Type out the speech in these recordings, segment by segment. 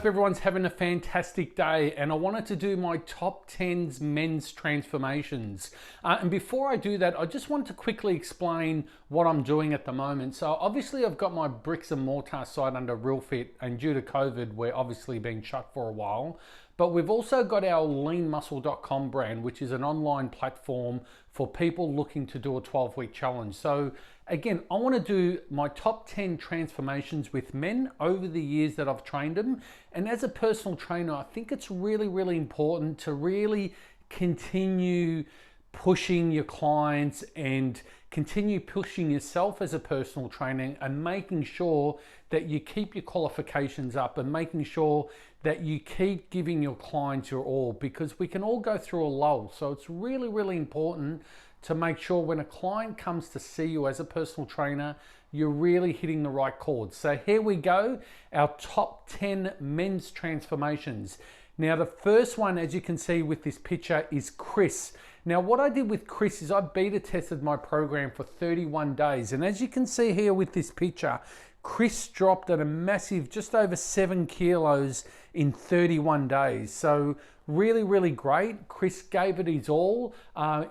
everyone's having a fantastic day, and I wanted to do my top 10s men's transformations. And before I do that, I just want to quickly explain what I'm doing at the moment. So obviously I've got my bricks and mortar site under RealFit, and due to COVID, we're obviously being shut for a while. But we've also got our leanmuscle.com brand, which is an online platform for people looking to do a 12-week challenge. So again, I want to do my top 10 transformations with men over the years that I've trained them. And as a personal trainer, I think it's really, really important to really continue pushing your clients and continue pushing yourself as a personal trainer and making sure that you keep your qualifications up and making sure that you keep giving your clients your all, because we can all go through a lull. So it's really, really important to make sure when a client comes to see you as a personal trainer, you're really hitting the right chords. So here we go, our top 10 men's transformations. Now the first one, as you can see with this picture, is Chris. Now what I did with Chris is I beta tested my program for 31 days. And as you can see here with this picture, Chris dropped at a massive just over 7 kilos in 31 days. So really, really great. Chris gave it his all.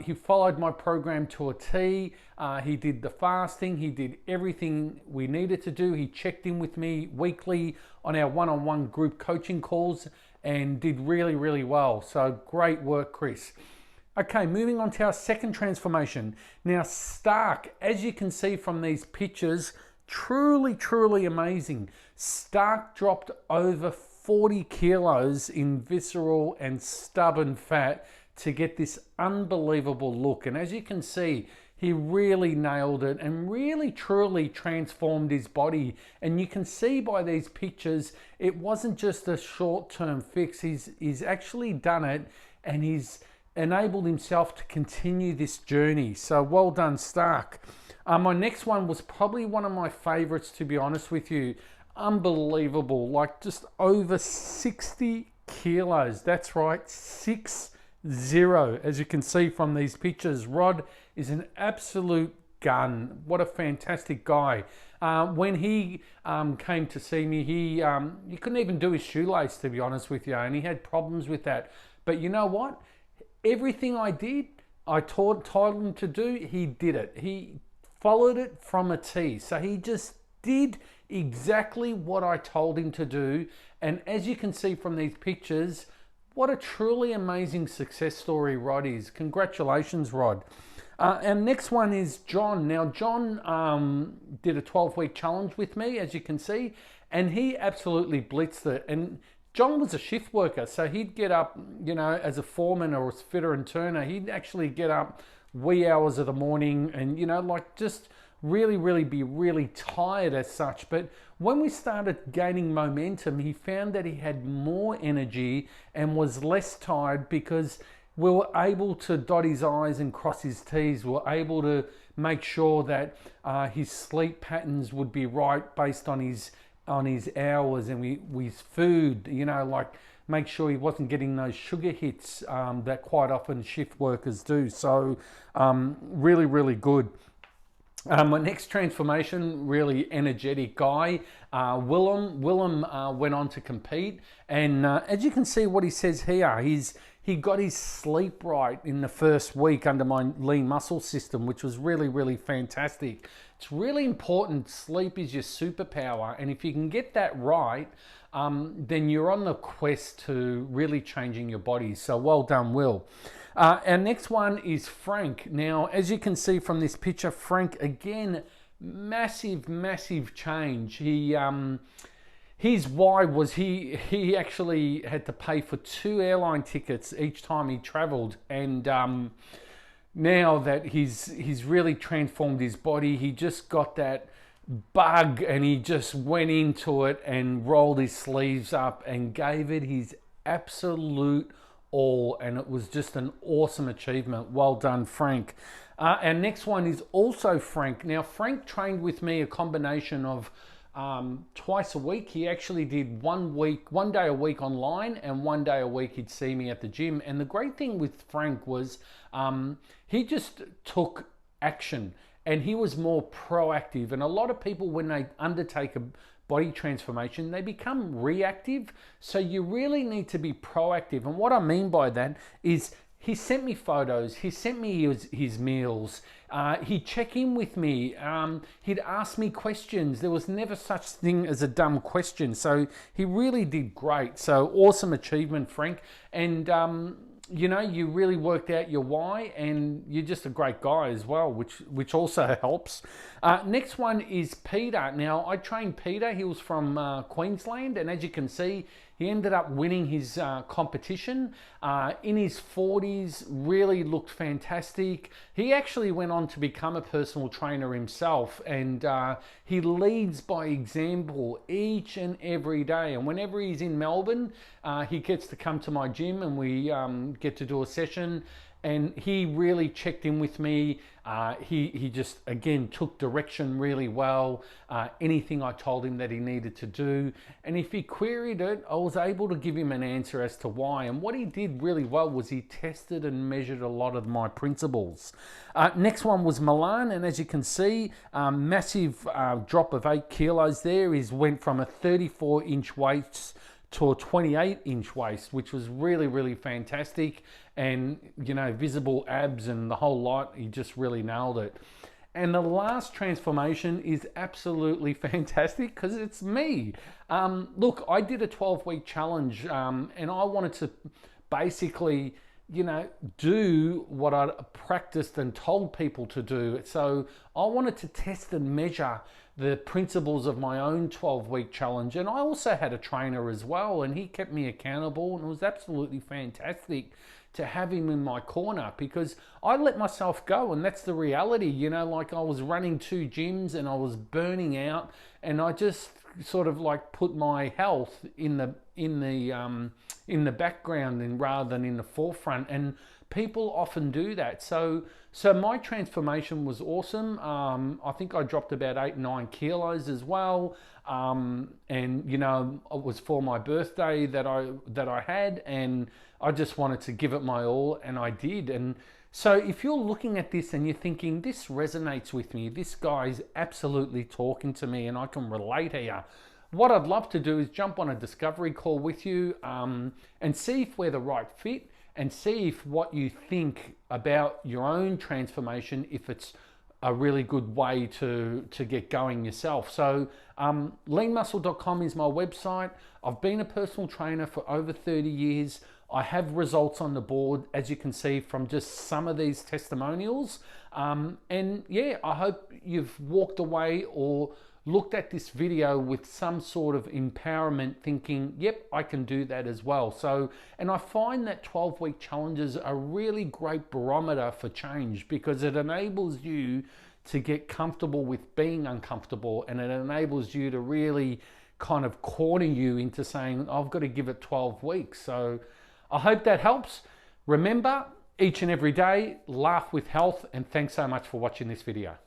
He followed my program to a T. He did the fasting. He did everything we needed to do. He checked in with me weekly on our one-on-one group coaching calls and did really, really well. So great work, Chris. Okay, moving on to our second transformation. Now, Stark, as you can see from these pictures, truly, truly amazing. Stark dropped over 40 kilos in visceral and stubborn fat to get this unbelievable look. And as you can see, he really nailed it and really truly transformed his body. And you can see by these pictures, it wasn't just a short-term fix. He's actually done it, and he's enabled himself to continue this journey. So well done, Stark. My next one was probably one of my favorites, to be honest with you. Unbelievable, like just over 60 kilos. That's right, 60. As you can see from these pictures, Rod is an absolute gun. What a fantastic guy. When he came to see me, he couldn't even do his shoelace, to be honest with you, and he had problems with that. But you know what? Everything I did, I told him to do, he did it. He followed it from a T. So he just did exactly what I told him to do. And as you can see from these pictures, what a truly amazing success story Rod is. Congratulations, Rod. And next one is John. Now, John did a 12-week challenge with me, as you can see, and he absolutely blitzed it. And John was a shift worker, so he'd get up, you know, as a foreman or a fitter and turner, he'd actually get up wee hours of the morning and, you know, like just really be really tired as such. But when we started gaining momentum, he found that he had more energy and was less tired because we were able to dot his I's and cross his T's. We were able to make sure that his sleep patterns would be right based on his hours and his food, you know, like make sure he wasn't getting those sugar hits that quite often shift workers do. So really good. My next transformation, really energetic guy, Willem went on to compete, and as you can see what he says here, he got his sleep right in the first week under my lean muscle system, which was really fantastic. It's really important. Sleep is your superpower, and if you can get that right, then you're on the quest to really changing your body. So well done, Will. Our next one is Frank. Now, as you can see from this picture, Frank, again, massive change. His why was he actually had to pay for 2 airline tickets each time he traveled, and now that he's really transformed his body, he just got that bug and he just went into it and rolled his sleeves up and gave it his absolute all, and it was just an awesome achievement. Well done, Frank. Our next one is also Frank. Now, Frank trained with me a combination of twice a week. He actually did one day a week online, and 1 day a week he'd see me at the gym. And the great thing with Frank was he just took action and he was more proactive. And a lot of people, when they undertake a body transformation, they become reactive. So you really need to be proactive. And what I mean by that is he sent me photos, he sent me his meals, he'd check in with me, he'd ask me questions. There was never such thing as a dumb question. So he really did great. So awesome achievement, Frank. And you know, you really worked out your why, and you're just a great guy as well, which also helps. Next one is Peter. Now, I trained Peter. He was from Queensland, and as you can see, he ended up winning his competition in his 40s, really looked fantastic. He actually went on to become a personal trainer himself, and he leads by example each and every day. And whenever he's in Melbourne, he gets to come to my gym, and we get to do a session. And he really checked in with me. He just, again, took direction really well. Anything I told him that he needed to do. And if he queried it, I was able to give him an answer as to why. And what he did really well was he tested and measured a lot of my principles. Next one was Milan. And as you can see, massive drop of 8 kilos there. He went from a 34-inch waist to a 28-inch waist, which was really, really fantastic. And, you know, visible abs and the whole lot, he just really nailed it. And the last transformation is absolutely fantastic because it's me. Look, I did a 12-week challenge and I wanted to basically, you know, do what I practiced and told people to do. So I wanted to test and measure the principles of my own 12-week challenge. And I also had a trainer as well, and he kept me accountable, and it was absolutely fantastic to have him in my corner because I let myself go, and that's the reality. You know, like I was running 2 gyms and I was burning out, and I just sort of like put my health in the background and rather than in the forefront. And people often do that. So my transformation was awesome. I think I dropped about 8-9 kilos as well. And you know, it was for my birthday that I had, and I just wanted to give it my all, and I did. And so if you're looking at this and you're thinking, this resonates with me, this guy's absolutely talking to me and I can relate here, what I'd love to do is jump on a discovery call with you and see if we're the right fit, and see if what you think about your own transformation, if it's a really good way to get going yourself. So leanmuscle.com is my website. I've been a personal trainer for over 30 years. I have results on the board, as you can see from just some of these testimonials. And yeah, I hope you've walked away or looked at this video with some sort of empowerment, thinking, yep, I can do that as well. So, and I find that 12-week challenges are a really great barometer for change because it enables you to get comfortable with being uncomfortable, and it enables you to really kind of corner you into saying, I've got to give it 12 weeks. So I hope that helps. Remember, each and every day, laugh with health, and thanks so much for watching this video.